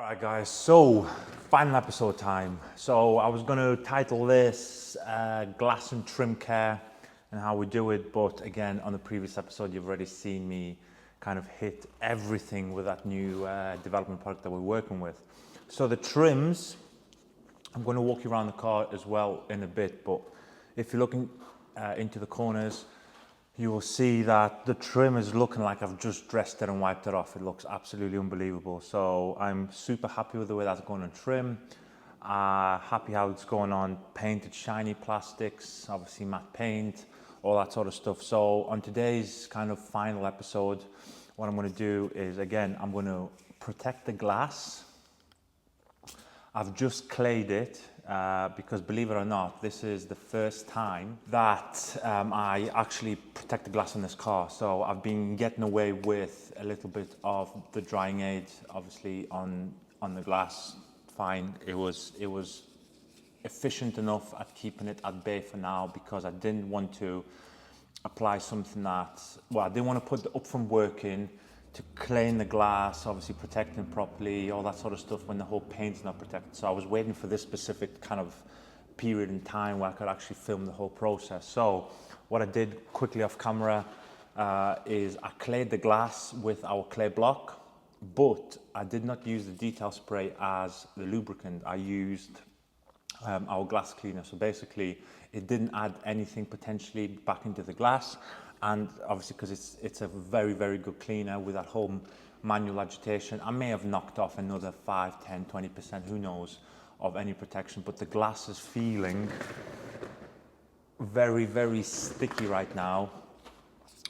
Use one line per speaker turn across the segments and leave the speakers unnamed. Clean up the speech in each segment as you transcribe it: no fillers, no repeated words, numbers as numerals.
Alright guys, so final episode time. So I was going to title this glass and trim care and how we do it, but again on the previous episode you've already seen me kind of hit everything with that new development product that we're working with. So the trims, I'm going to walk you around the car as well in a bit, but if you're looking into the corners, you will see that the trim is looking like I've just dressed it and wiped it off. It looks absolutely unbelievable. So I'm super happy with the way that's going on trim. Happy how it's going on painted shiny plastics, obviously matte paint, all that sort of stuff. So on today's kind of final episode, what I'm going to do is, again, I'm going to protect the glass. I've just clayed it because, believe it or not, this is the first time that I actually protect the glass in this car. So I've been getting away with a little bit of the drying aid, obviously on the glass. Fine, it was efficient enough at keeping it at bay for now because I didn't want to apply something that, well, I didn't want to put the upfront work in to clean the glass, obviously protecting it properly, all that sort of stuff when the whole paint's not protected. So I was waiting for this specific kind of period in time where I could actually film the whole process. So what I did quickly off camera is I clayed the glass with our clay block, but I did not use the detail spray as the lubricant. I used our glass cleaner. So basically it didn't add anything potentially back into the glass. And obviously because it's a very, very good cleaner with that whole manual agitation, I may have knocked off another 5, 10, 20%, who knows, of any protection, but the glass is feeling very, very sticky right now,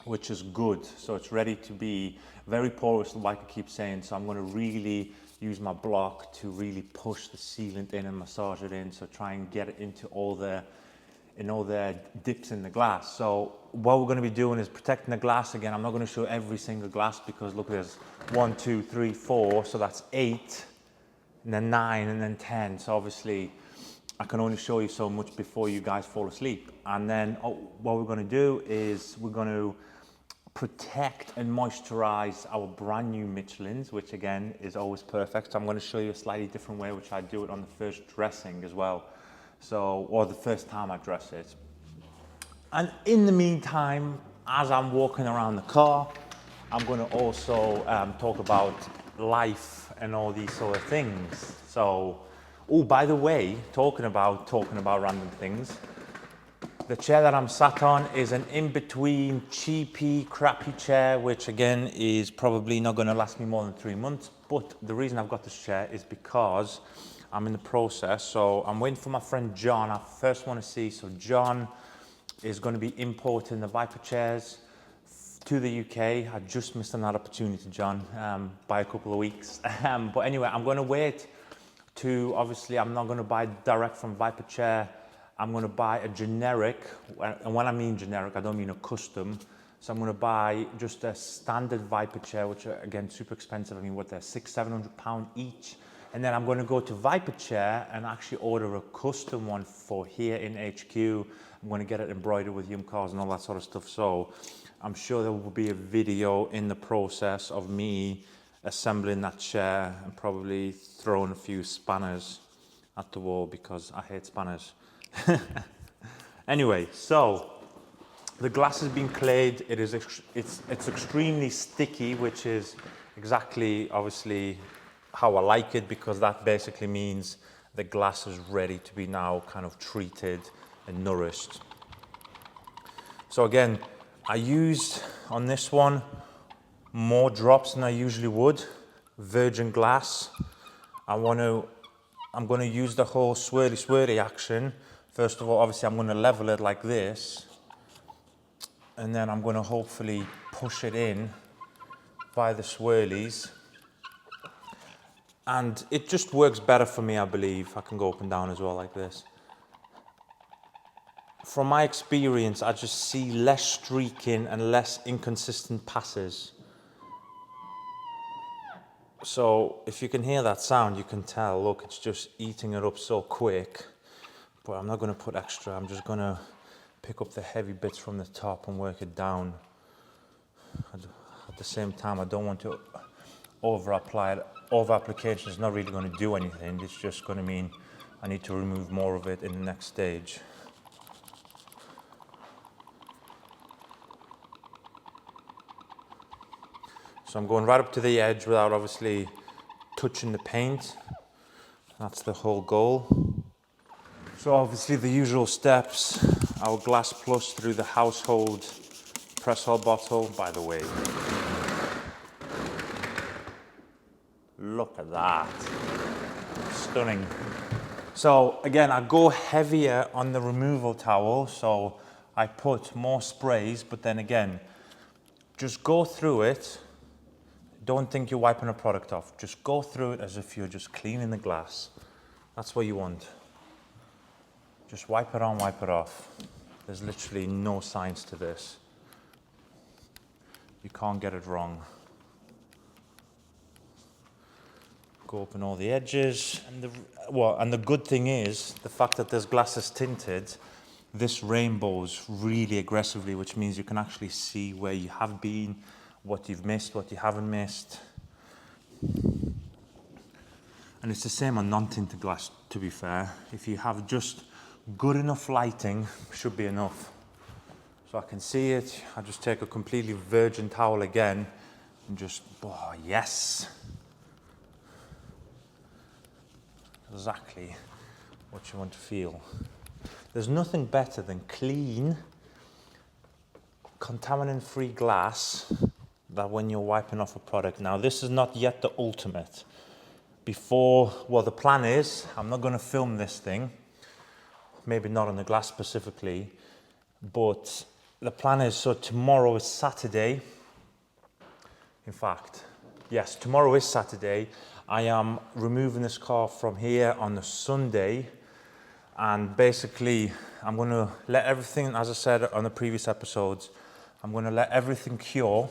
which is good. So it's ready to be very porous, like I keep saying. So I'm going to really use my block to really push the sealant in and massage it in. So try and get it into all the dips in the glass. So what we're going to be doing is protecting the glass. Again, I'm not going to show every single glass because look, there's 1, 2, 3, 4, so that's 8, and then 9, and then 10. So obviously I can only show you so much before you guys fall asleep. And then what we're going to do is we're going to protect and moisturize our brand new Michelins, which again is always perfect. So I'm going to show you a slightly different way, which I do it on the first dressing as well. So, or the first time I dress it. And in the meantime, as I'm walking around the car, I'm going to also talk about life and all these sort of things. So, oh, by the way, talking about random things, the chair that I'm sat on is an in-between cheapy, crappy chair, which again is probably not going to last me more than 3 months. But the reason I've got this chair is because I'm in the process. So I'm waiting for my friend John. I first want to see, so John is going to be importing the Viper chairs to the UK. I just missed an opportunity, John, by a couple of weeks. But anyway, I'm going to wait to, obviously, I'm not going to buy direct from Viper chair. I'm going to buy a generic, and when I mean generic, I don't mean a custom. So I'm going to buy just a standard Viper chair, which are, again, super expensive. I mean, what, they're £600-700 each. And then I'm going to go to Viper chair and actually order a custom one for here in HQ. I'm going to get it embroidered with YumCars and all that sort of stuff. So I'm sure there will be a video in the process of me assembling that chair and probably throwing a few spanners at the wall because I hate spanners. Anyway, so the glass has been clayed. It's extremely sticky, which is exactly, obviously, how I like it, because that basically means the glass is ready to be now kind of treated and nourished. So again, I used on this one more drops than I usually would, virgin glass. I'm going to use the whole swirly action. First of all, obviously I'm going to level it like this, and then I'm going to hopefully push it in by the swirlies. And it just works better for me, I believe. I can go up and down as well like this. From my experience, I just see less streaking and less inconsistent passes. So if you can hear that sound, you can tell, look, it's just eating it up so quick. But I'm not going to put extra. I'm just going to pick up the heavy bits from the top and work it down. At the same time, I don't want to over apply it over application is not really going to do anything. It's just going to mean I need to remove more of it in the next stage. So I'm going right up to the edge without obviously touching the paint. That's the whole goal. So obviously the usual steps, our Glass Plus through the household press oil bottle. By the way, look at that, stunning. So again, I go heavier on the removal towel, so I put more sprays, but then again, just go through it. Don't think you're wiping a product off. Just go through it as if you're just cleaning the glass. That's what you want. Just wipe it on, wipe it off. There's literally no science to this. You can't get it wrong. Go up on all the edges. And the good thing is, the fact that this glass is tinted, this rainbows really aggressively, which means you can actually see where you have been, what you've missed, what you haven't missed. And it's the same on non-tinted glass, to be fair. If you have just good enough lighting, should be enough. So I can see it. I just take a completely virgin towel again and just, oh yes. Exactly what you want to feel. There's nothing better than clean, contaminant-free glass that when you're wiping off a product. Now, this is not yet the ultimate. The plan is, I'm not going to film this thing, maybe not on the glass specifically, but the plan is, so tomorrow is Saturday. In fact, yes, tomorrow is Saturday. I am removing this car from here on the Sunday, and basically I'm going to let everything, as I said on the previous episodes, I'm going to let everything cure.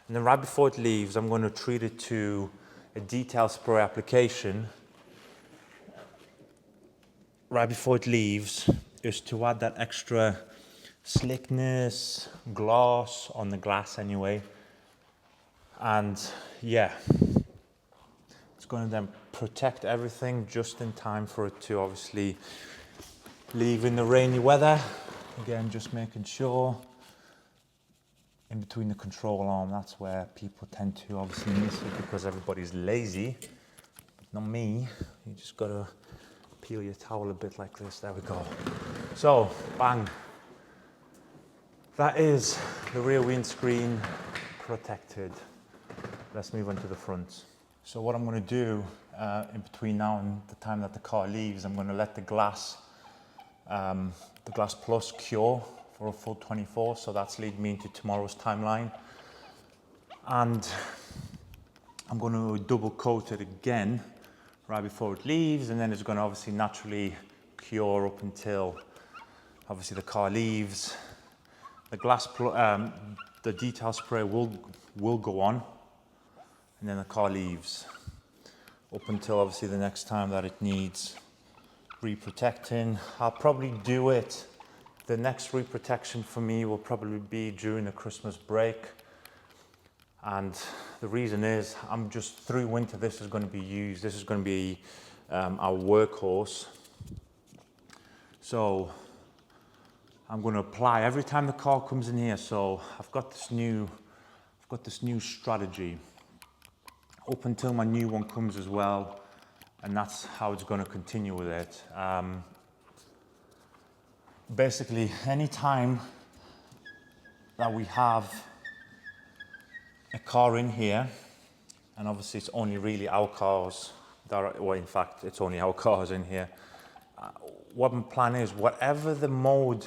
And then right before it leaves, I'm going to treat it to a detail spray application. Right before it leaves is to add that extra slickness, gloss on the glass anyway. And yeah, it's going to then protect everything just in time for it to obviously leave in the rainy weather. Again, just making sure. In between the control arm, that's where people tend to obviously miss it because everybody's lazy. Not me. You just gotta peel your towel a bit like this. There we go. So, bang. That is the rear windscreen protected. Let's move on to the front. So what I'm gonna do in between now and the time that the car leaves, I'm gonna let the Glass Plus cure for a full 24, so that's leading me into tomorrow's timeline. And I'm going to double coat it again right before it leaves, and then it's going to obviously naturally cure up until obviously the car leaves. The detail spray will go on, and then the car leaves up until obviously the next time that it needs reprotecting. I'll probably do it. The next reprotection for me will probably be during the Christmas break. And the reason is, I'm just through winter, this is going to be used. This is going to be our workhorse. So I'm going to apply every time the car comes in here. So I've got this new strategy up until my new one comes as well. And that's how it's going to continue with it. Basically, any time that we have a car in here, and obviously it's only really our cars that are, well, in fact, it's only our cars in here. What my plan is, whatever the mode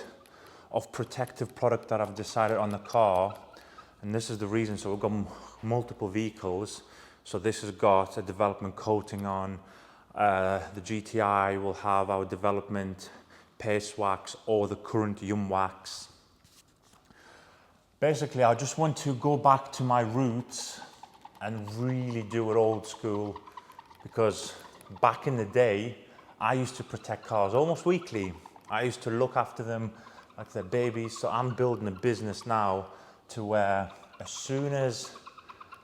of protective product that I've decided on the car, and this is the reason, so we've got multiple vehicles. So this has got a development coating on, the GTI will have our development paste wax or the current YumWax. Basically, I just want to go back to my roots and really do it old school, because back in the day, I used to protect cars almost weekly. I used to look after them like they're babies. So I'm building a business now to where as soon as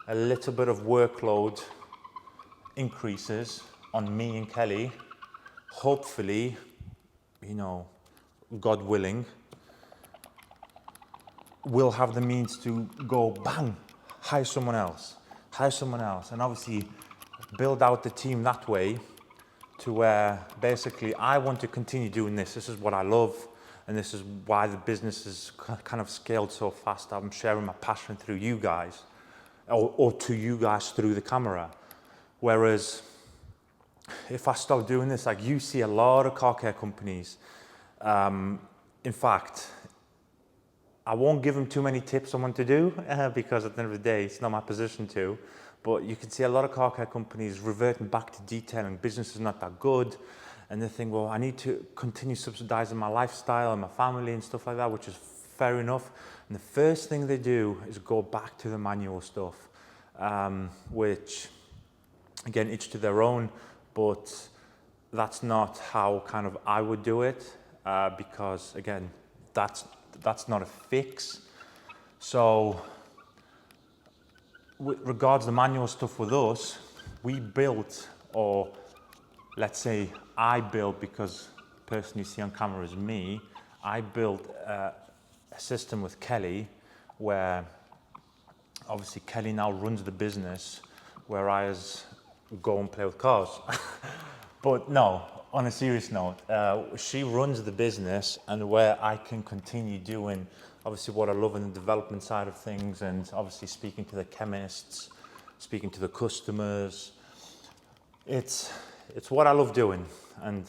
a little bit of workload increases on me and Kelly, hopefully, you know, God willing, we'll have the means to go bang, hire someone else, and obviously build out the team that way to where basically I want to continue doing this. This is what I love, and this is why the business is kind of scaled so fast. I'm sharing my passion through you guys, or to you guys through the camera. Whereas if I start doing this, like you see a lot of car care companies, in fact, I won't give them too many tips on what to do because at the end of the day, it's not my position to. But you can see a lot of car care companies reverting back to detailing. Business is not that good. And they think, well, I need to continue subsidizing my lifestyle and my family and stuff like that, which is fair enough. And the first thing they do is go back to the manual stuff, which, again, each to their own. But that's not how kind of I would do it because, again, that's not a fix. So with regards to the manual stuff with us, we built, or let's say I built, because the person you see on camera is me, I built a system with Kelly where obviously Kelly now runs the business where I go and play with cars. But no, on a serious note, she runs the business, and where I can continue doing obviously what I love in the development side of things, and obviously speaking to the chemists, speaking to the customers. It's what I love doing, and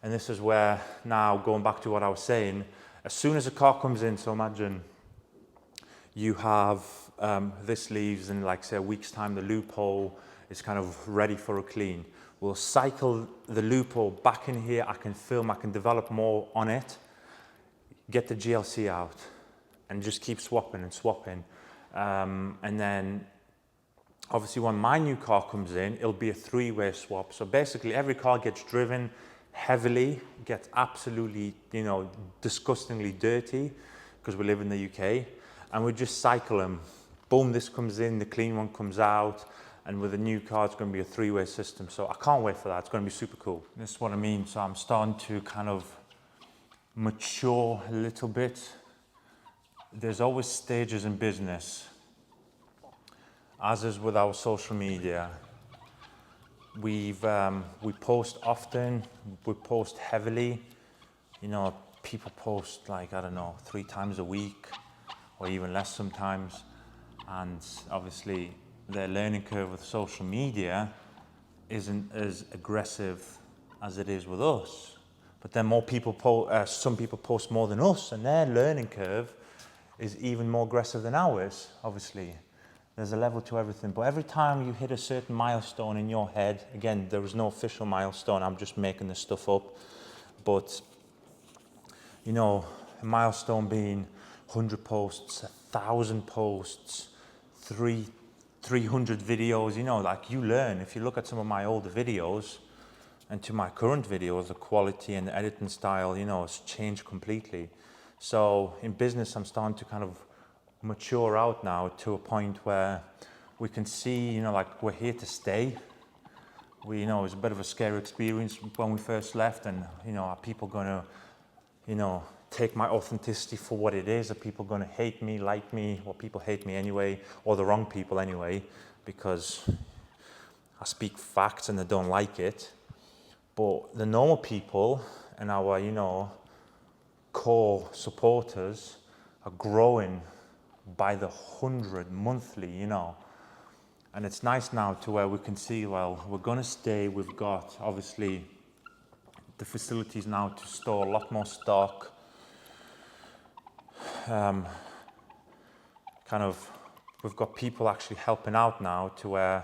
this is where now, going back to what I was saying, as soon as a car comes in, so imagine you have this leaves in, like, say, a week's time, the loophole is kind of ready for a clean. We'll cycle the loophole back in here. I can film, I can develop more on it, get the GLC out, and just keep swapping and swapping. And then obviously when my new car comes in, it'll be a three-way swap. So basically every car gets driven heavily, gets absolutely, you know, disgustingly dirty because we live in the UK, and we just cycle them. Boom, this comes in, the clean one comes out, and with a new car, it's going to be a three-way system. So I can't wait for that. It's going to be super cool. This is what I mean. So I'm starting to kind of mature a little bit. There's always stages in business, as is with our social media. We post often, we post heavily. You know, people post, like, I don't know, 3 times a week or even less sometimes. And obviously their learning curve with social media isn't as aggressive as it is with us. But then more people some people post more than us, and their learning curve is even more aggressive than ours, obviously. There's a level to everything. But every time you hit a certain milestone in your head, again, there is no official milestone, I'm just making this stuff up. But, you know, a milestone being 100 posts, 1,000 posts, 300 videos, you know, like, you learn. If you look at some of my older videos and to my current videos, the quality and the editing style, you know, has changed completely. So in business, I'm starting to kind of mature out now to a point where we can see, you know, like, we're here to stay. You know, it was a bit of a scary experience when we first left, and, you know, are people gonna, you know, take my authenticity for what it is? Are people gonna hate me, like me? Well, people hate me anyway, or the wrong people anyway, because I speak facts and they don't like it. But the normal people and our, you know, core supporters are growing by the 100 monthly, you know. And it's nice now to where we can see, well, we're gonna stay. We've got, obviously, the facilities now to store a lot more stock. We've got people actually helping out now to where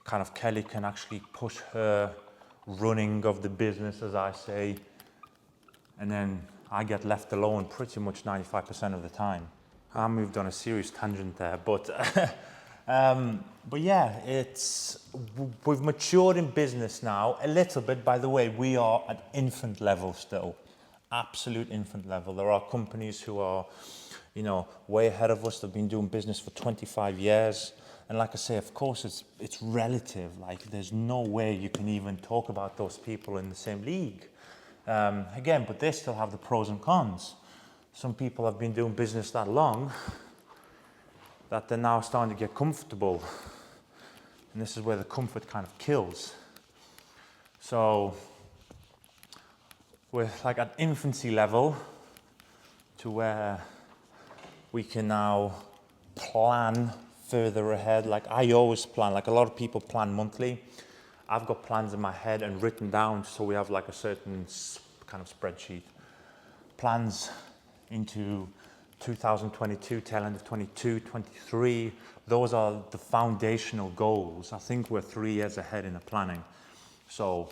kind of Kelly can actually push her running of the business, as I say, and then I get left alone pretty much 95% of the time. I moved on a serious tangent there, but yeah, we've matured in business now a little bit. By the way, we are at infant level still, absolute infant level. There are companies who are, you know, way ahead of us. They've been doing business for 25 years. And like I say, of course, it's relative. Like, there's no way you can even talk about those people in the same league. Again, but they still have the pros and cons. Some people have been doing business that long that they're now starting to get comfortable. And this is where the comfort kind of kills. So we're like at infancy level to where we can now plan further ahead. Like I always plan, like a lot of people plan monthly. I've got plans in my head and written down, so we have like a certain kind of spreadsheet. Plans into 2022, tail end of 22, 23. Those are the foundational goals. I think we're 3 years ahead in the planning. So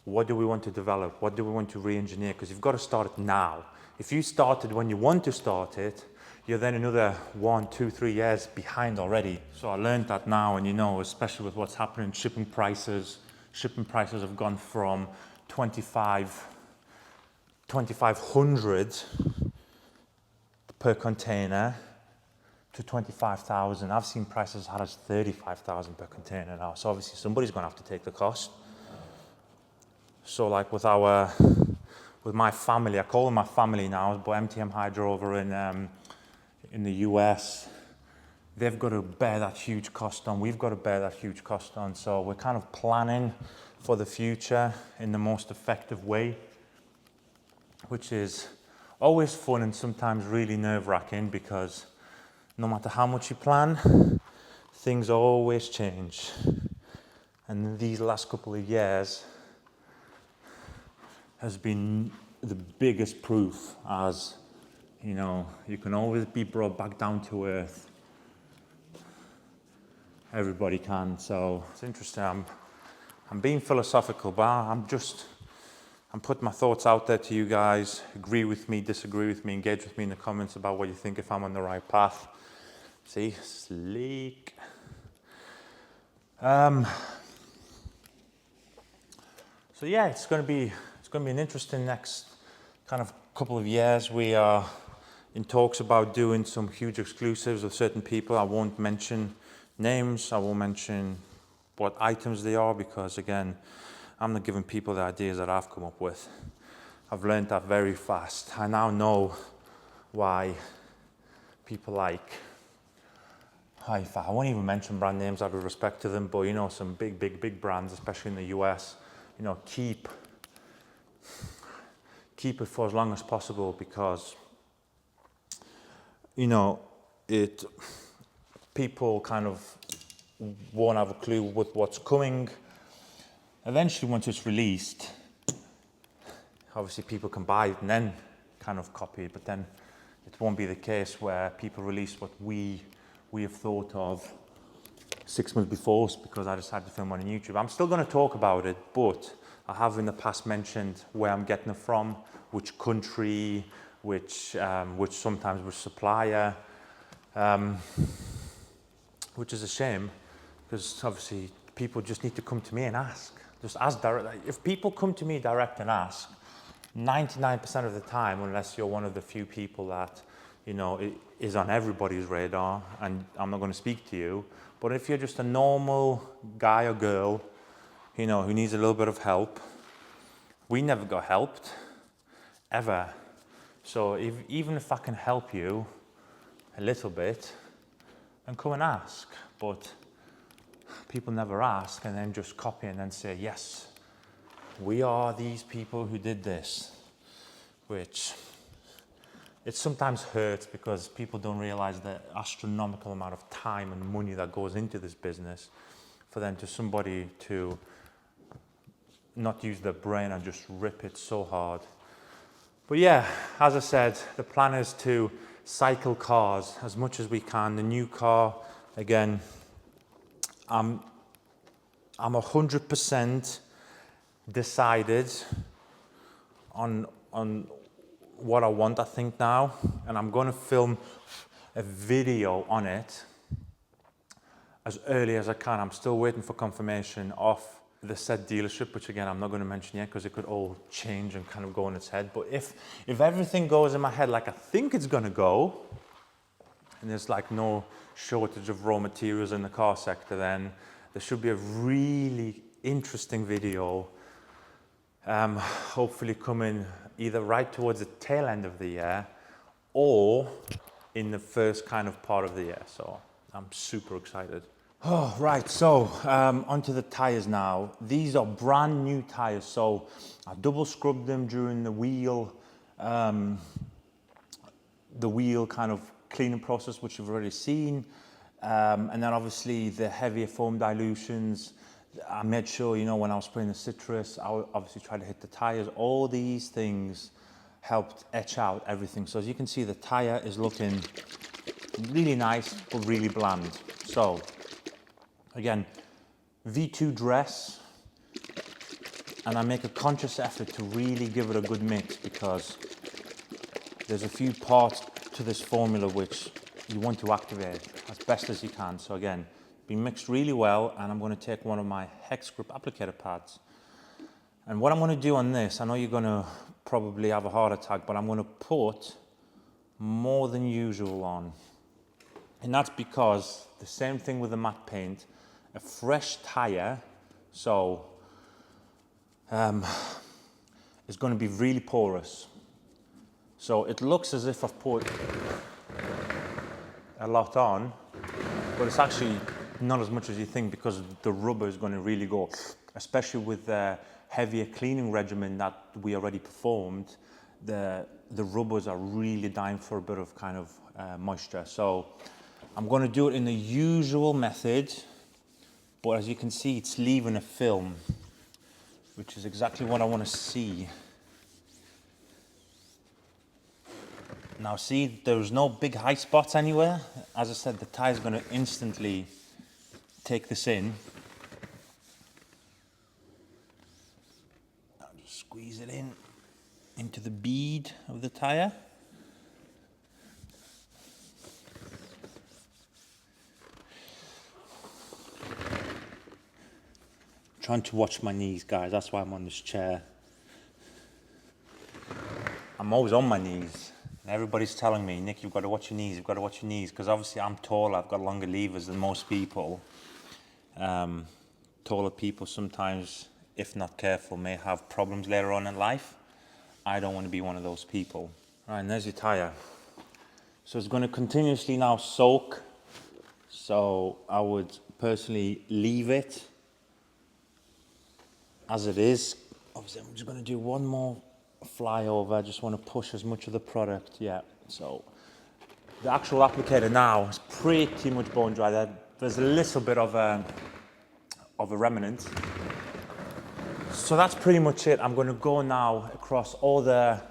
what do we want to develop? What do we want to re-engineer? Because you've got to start it now. If you started when you want to start it, you're then another 1, 2, 3 years behind already. So I learned that now, and you know, especially with what's happening, shipping prices have gone from 2,500 per container to 25,000. I've seen prices as high as 35,000 per container now. So obviously somebody's going to have to take the cost. So like with my family, I call them my family now, but MTM Hydro over in the US, they've got to bear that huge cost on. We've got to bear that huge cost on. So we're kind of planning for the future in the most effective way, which is always fun and sometimes really nerve-wracking, because no matter how much you plan, things always change. And these last couple of years has been the biggest proof, as you know, you can always be brought back down to earth. Everybody can. So it's interesting. I'm being philosophical, but I'm putting my thoughts out there to you guys. Agree with me, disagree with me, engage with me in the comments about what you think, if I'm on the right path. See, sleek. So yeah, it's going to be an interesting next kind of couple of years. We are in talks about doing some huge exclusives with certain people. I won't mention names. I won't mention what items they are, because again, I'm not giving people the ideas that I've come up with. I've learned that very fast. I now know why people like, I won't even mention brand names out of respect to them, but you know, some big brands, especially in the US, you know, keep it for as long as possible, because you know, people kind of won't have a clue with what's coming. Eventually, once it's released, obviously people can buy it and then kind of copy it, but then it won't be the case where people release what we have thought of 6 months before, because I decided to film on YouTube. I'm still going to talk about it, but I have in the past mentioned where I'm getting it from, which country, which sometimes which supplier, which is a shame, because obviously people just need to come to me and ask. Just ask direct. If people come to me direct and ask, 99% of the time, unless you're one of the few people that, you know, is on everybody's radar, and I'm not going to speak to you, but if you're just a normal guy or girl, you know, who needs a little bit of help, we never got helped, ever. So even if I can help you a little bit, then come and ask. But people never ask and then just copy and then say, yes, we are these people who did this, which it sometimes hurts, because people don't realize the astronomical amount of time and money that goes into this business, for them to somebody to not use their brain and just rip it so hard. But yeah, as I said, the plan is to cycle cars as much as we can. The new car, again, I'm 100% decided on what I want, I think now, and I'm going to film a video on it as early as I can. I'm still waiting for confirmation of the said dealership, which again, I'm not going to mention yet, because it could all change and kind of go on its head. But if everything goes in my head like I think it's going to go, and there's like no shortage of raw materials in the car sector, then there should be a really interesting video, hopefully coming either right towards the tail end of the year or in the first kind of part of the year. So I'm super excited. Oh, right, so onto the tires now. These are brand new tires, so I double scrubbed them during the wheel kind of cleaning process, which you've already seen. And then obviously the heavier foam dilutions, I made sure, you know, when I was spraying the citrus, I would obviously try to hit the tires. All these things helped etch out everything. So as you can see, the tire is looking really nice, but really bland. So again, V2 dress, and I make a conscious effort to really give it a good mix because there's a few parts to this formula which you want to activate as best as you can. So again, be mixed really well, and I'm going to take one of my hex grip applicator pads. And what I'm going to do on this, I know you're going to probably have a heart attack, but I'm going to put more than usual on. And that's because the same thing with the matte paint, a fresh tire, so is going to be really porous. So it looks as if I've put a lot on, but it's actually not as much as you think because the rubber is going to really go, especially with the heavier cleaning regimen that we already performed. The rubbers are really dying for a bit of kind of moisture. So I'm going to do it in the usual method, but as you can see, it's leaving a film, which is exactly what I want to see. Now see, there's no big high spots anywhere. As I said, the tire's going to instantly take this in. I'll just squeeze it in into the bead of the tire. Trying to watch my knees, guys. That's why I'm on this chair. I'm always on my knees. And everybody's telling me, Nick, you've got to watch your knees. You've got to watch your knees. Because obviously I'm taller. I've got longer levers than most people. Taller people sometimes, if not careful, may have problems later on in life. I don't want to be one of those people. All right, and there's your tire. So it's going to continuously now soak. So I would personally leave it as it is. Obviously, I'm just going to do one more flyover. I just want to push as much of the product. Yeah, so the actual applicator now is pretty much bone dry. There's a little bit of a remnant. So that's pretty much it. I'm going to go now across all the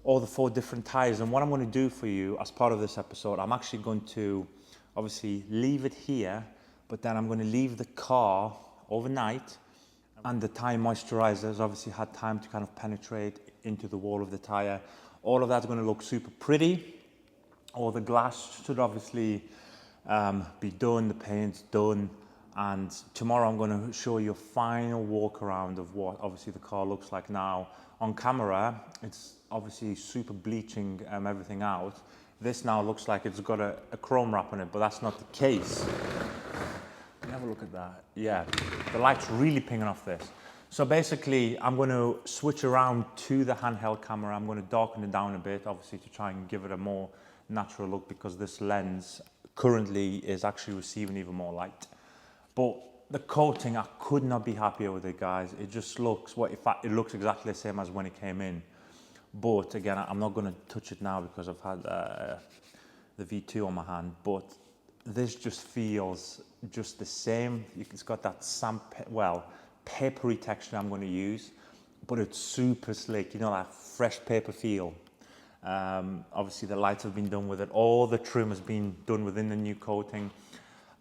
4 different tires, and what I'm going to do for you as part of this episode, I'm actually going to obviously leave it here, but then I'm going to leave the car overnight, and the tire moisturizer has obviously had time to kind of penetrate into the wall of the tire. All of that's going to look super pretty. All the glass should obviously be done, the paint's done, and tomorrow I'm going to show you a final walk around of what obviously the car looks like now. On camera, it's obviously super bleaching everything out. This now looks like it's got a chrome wrap on it, but that's not the case. Have a look at that. Yeah, the light's really pinging off this. So basically, I'm going to switch around to the handheld camera. I'm going to darken it down a bit, obviously, to try and give it a more natural look, because this lens currently is actually receiving even more light. But the coating, I could not be happier with it, guys. It just looks, well, in fact, it looks exactly the same as when it came in. But again, I'm not going to touch it now because I've had the V2 on my hand. But this just feels just the same. It's got that papery texture I'm going to use, but it's super slick. You know, that fresh paper feel. Obviously, the lights have been done with it. All the trim has been done within the new coating.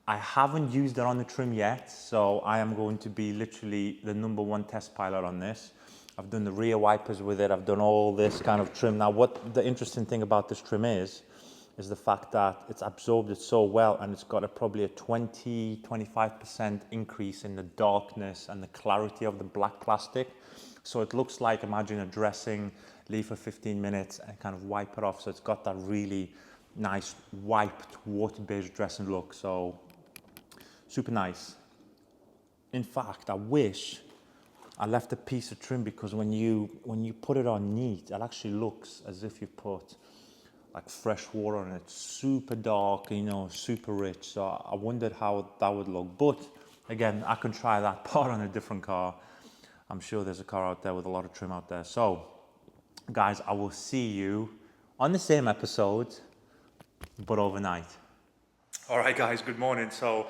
I haven't used it on the trim yet, so I am going to be literally the #1 test pilot on this. I've done the rear wipers with it. I've done all this kind of trim. Now, what the interesting thing about this trim is the fact that it's absorbed it so well, and it's got probably a 20-25% increase in the darkness and the clarity of the black plastic. So it looks like, imagine a dressing, leave for 15 minutes and kind of wipe it off. So it's got that really nice wiped water-based dressing look. So super nice. In fact, I wish I left a piece of trim, because when you put it on neat, it actually looks as if you put like fresh water on it. Super dark, you know, super rich. So I wondered how that would look. But again, I can try that part on a different car. I'm sure there's a car out there with a lot of trim out there. So guys, I will see you on the same episode, but overnight. All right guys, good morning. So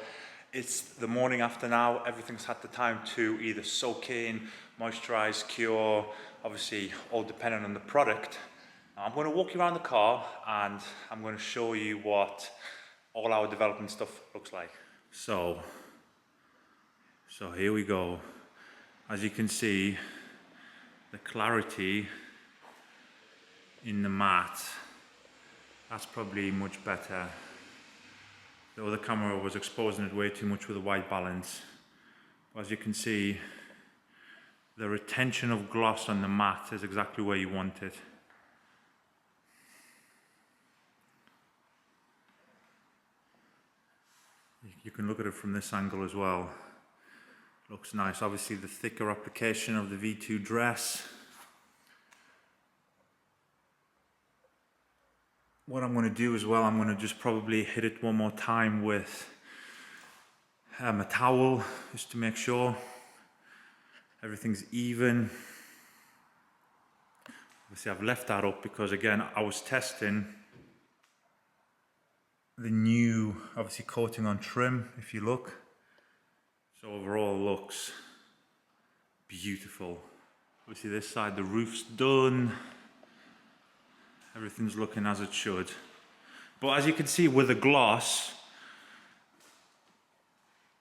it's the morning after now. Everything's had the time to either soak in, moisturize, cure, obviously all depending on the product. I'm going to walk you around the car and I'm going to show you what all our development stuff looks like. So here we go. As you can see, the clarity in the matte, that's probably much better. The other camera was exposing it way too much with the white balance. As you can see, the retention of gloss on the matte is exactly where you want it. You can look at it from this angle as well. Looks nice. Obviously the thicker application of the V2 dress. What I'm going to do as well, I'm going to just probably hit it one more time with a towel, just to make sure everything's even. Obviously I've left that up because, again, I was testing the new, obviously, coating on trim, if you look. So overall looks beautiful. Obviously this side, the roof's done. Everything's looking as it should. But as you can see with the gloss,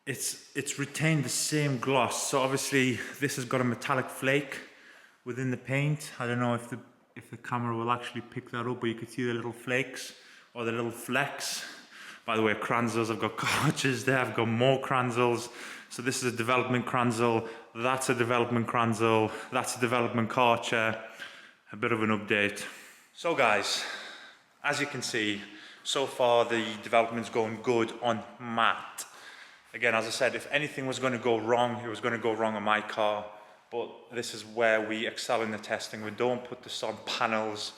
it's retained the same gloss. So obviously this has got a metallic flake within the paint. I don't know if the camera will actually pick that up, but you can see the little flakes or the little flecks. By the way, kranzels, I've got cartridges there, I've got more kranzels. So this is a development kranzel, that's a development kranzel, that's a development karcher. A bit of an update. So guys, as you can see, so far the development's going good on matte. Again, as I said, if anything was going to go wrong, it was going to go wrong on my car. But this is where we excel in the testing. We don't put this on panels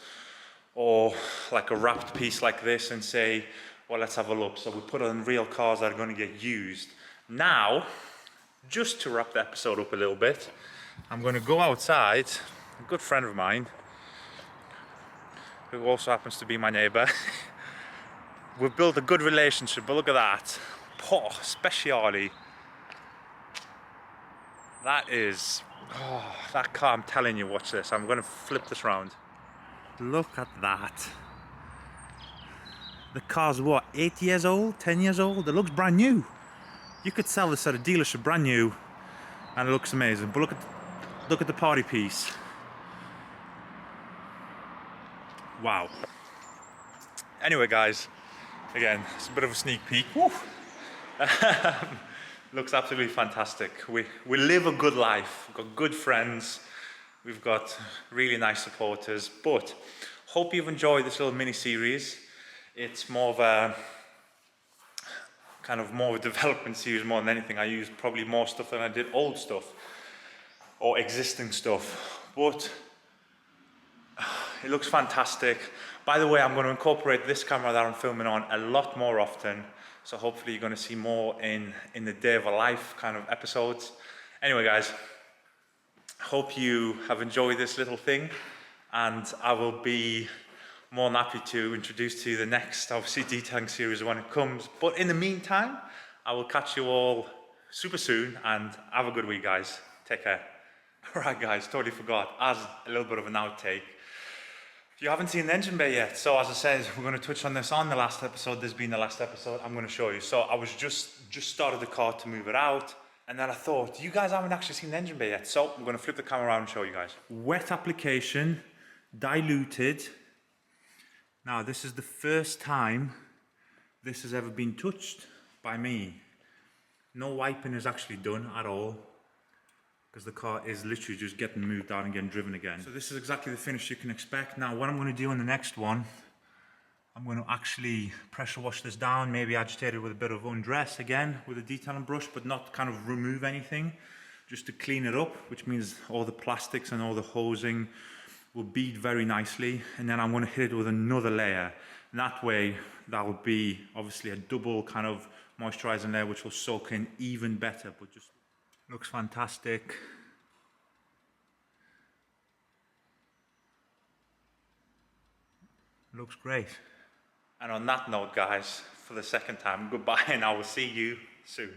or like a wrapped piece like this and say, well, let's have a look. So we put it on real cars that are going to get used. Now, just to wrap the episode up a little bit, I'm going to go outside. A good friend of mine, who also happens to be my neighbour. We've built a good relationship, but look at that. Oh, Speciale. That is, that car, I'm telling you, watch this. I'm going to flip this round. Look at that. The car's what, 8 years old, 10 years old? It looks brand new. You could sell this at a dealership brand new and it looks amazing. But look at the party piece. Wow. Anyway guys, again, it's a bit of a sneak peek. Looks absolutely fantastic. We live a good life. We've got good friends. We've got really nice supporters. But hope you've enjoyed this little mini series. It's more of a kind of more of a development series more than anything. I used probably more stuff than I did old stuff or existing stuff. But it looks fantastic. By the way, I'm going to incorporate this camera that I'm filming on a lot more often. So hopefully you're going to see more in the day of a life kind of episodes. Anyway, guys, hope you have enjoyed this little thing. And I will be more than happy to introduce to you the next, obviously, detailing series when it comes. But in the meantime, I will catch you all super soon. And have a good week, guys. Take care. All right, guys, totally forgot. As a little bit of an outtake, if you haven't seen the engine bay yet, so as I said, we're going to touch on this on the last episode. This being the last episode, I'm going to show you. So I was just started the car to move it out, and then I thought, you guys haven't actually seen the engine bay yet, so I'm going to flip the camera around and show you guys. Wet application, diluted. Now this is the first time this has ever been touched by me. No wiping is actually done at all, because the car is literally just getting moved out and getting driven again. So this is exactly the finish you can expect. Now what I'm going to do in the next one, I'm going to actually pressure wash this down, maybe agitate it with a bit of undress again with a detailing brush, but not kind of remove anything, just to clean it up, which means all the plastics and all the hosing will bead very nicely. And then I'm going to hit it with another layer. And that way, that will be obviously a double kind of moisturizing layer, which will soak in even better, but just looks fantastic. Looks great. And on that note, guys, for the second time, goodbye, and I will see you soon.